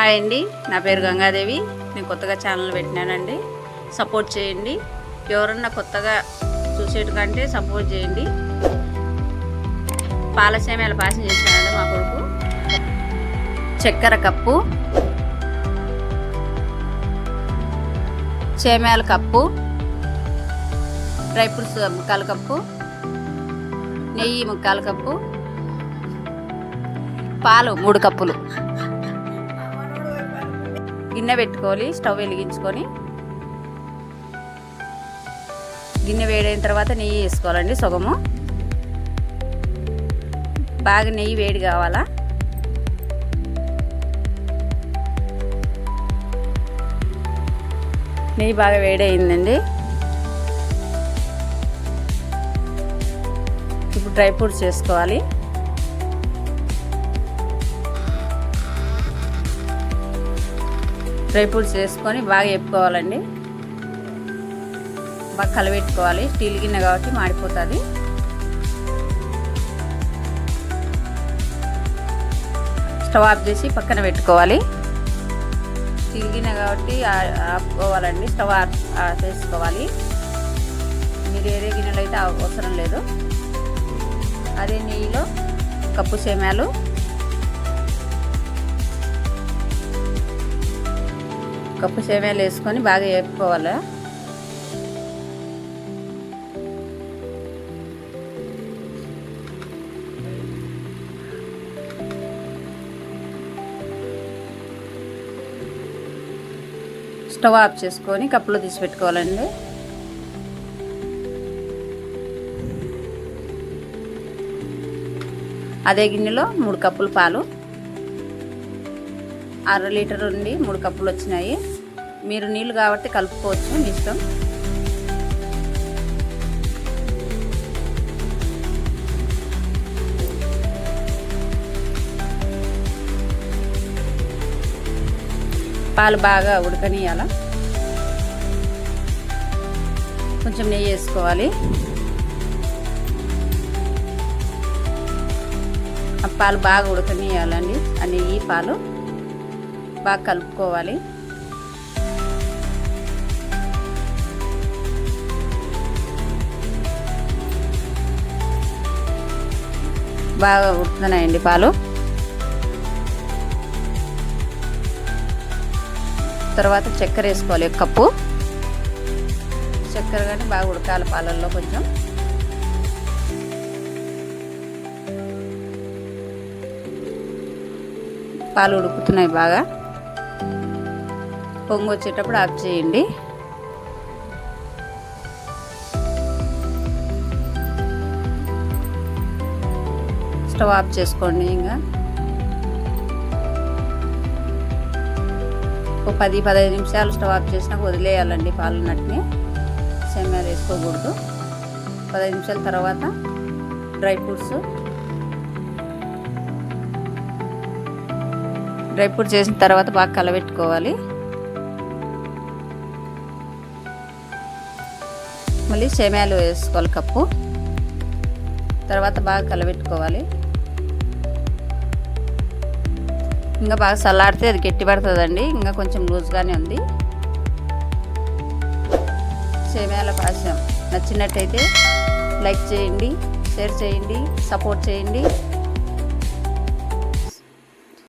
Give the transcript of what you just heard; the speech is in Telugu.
హాయ్ అండి, నా పేరు గంగాదేవి. నేను కొత్తగా ఛానల్ పెట్టినానండి. సపోర్ట్ చేయండి. ఎవరన్నా కొత్తగా చూసేటికంటే సపోర్ట్ చేయండి. పాల సేమియాల పాయసం చేసినానండి మా కొడుకు. చక్కెర కప్పు, సేమియాల కప్పు, డ్రై ఫ్రూట్స్ ముక్కాల కప్పు, నెయ్యి ముక్కాల కప్పు, పాలు 3 కప్పులు. గిన్నె పెట్టుకోవాలి, స్టవ్ వెలిగించుకొని గిన్నె వేడైన తర్వాత నెయ్యి వేసుకోవాలండి. సగము బాగా నెయ్యి వేడి కావాలా. నెయ్యి బాగా వేడయిందండి. ఇప్పుడు డ్రై ఫ్రూట్స్ వేసుకోవాలి. డ్రై ఫ్రూట్స్ వేసుకొని బాగా వేపుకోవాలండి. బాగా కలబెట్టుకోవాలి. స్టీల్ గిన్నె కాబట్టి మాడిపోతుంది. స్టవ్ ఆఫ్ చేసి పక్కన పెట్టుకోవాలి. స్టీల్ గిన్నె కాబట్టి ఆపుకోవాలండి. స్టవ్ ఆఫ్ చేసుకోవాలి. మీరు వేరే గిన్నెలో అయితే అవసరం లేదు. అదే నెయ్యిలో కప్పు సేమియాలు, కప్పు సేమియాలు వేసుకొని బాగా వేపుకోవాలి. స్టవ్ ఆఫ్ చేసుకొని కప్పులో తీసి పెట్టుకోవాలండి. అదే గిన్నెలో 3 కప్పులు పాలు, 1/2 లీటర్ ఉండి 3 కప్పులు వచ్చినాయి. మీరు నీళ్ళు కాబట్టి కలుపుకోవచ్చు, మీ ఇష్టం. పాలు బాగా ఉడకనియాల. కొంచెం నెయ్యి వేసుకోవాలి. ఆ పాలు బాగా ఉడకనియాలండి. ఆ నెయ్యి పాలు బాగా కలుపుకోవాలి. బాగా ఉడుకుతున్నాయండి పాలు. తర్వాత చక్కెర వేసుకోవాలి. 1 కప్పు చక్కెర కానీ బాగా ఉడకాలి పాలల్లో. కొంచెం పాలు ఉడుకుతున్నాయి బాగా. పొంగు వచ్చేటప్పుడు ఆఫ్ చేయండి. స్టవ్ ఆఫ్ చేసుకోండి. ఇంకా ఒక 10-15 నిమిషాలు స్టవ్ ఆఫ్ చేసినాక వదిలేయాలండి పాలు నట్ని. సేమియాలు వేసుకోకూడదు. 15 నిమిషాల తర్వాత డ్రై ఫ్రూట్స్ వేసిన తర్వాత బాగా కలబెట్టుకోవాలి. మళ్ళీ సేమియాలు వేసుకోవాలి కప్పు. తర్వాత బాగా కలబెట్టుకోవాలి. ఇంకా బాగా చల్లారితే అది గట్టి పడుతుందండి. ఇంకా కొంచెం లూజ్గానే ఉంది. సేమియాల పాయసం నచ్చినట్టయితే లైక్ చేయండి, షేర్ చేయండి, సపోర్ట్ చేయండి.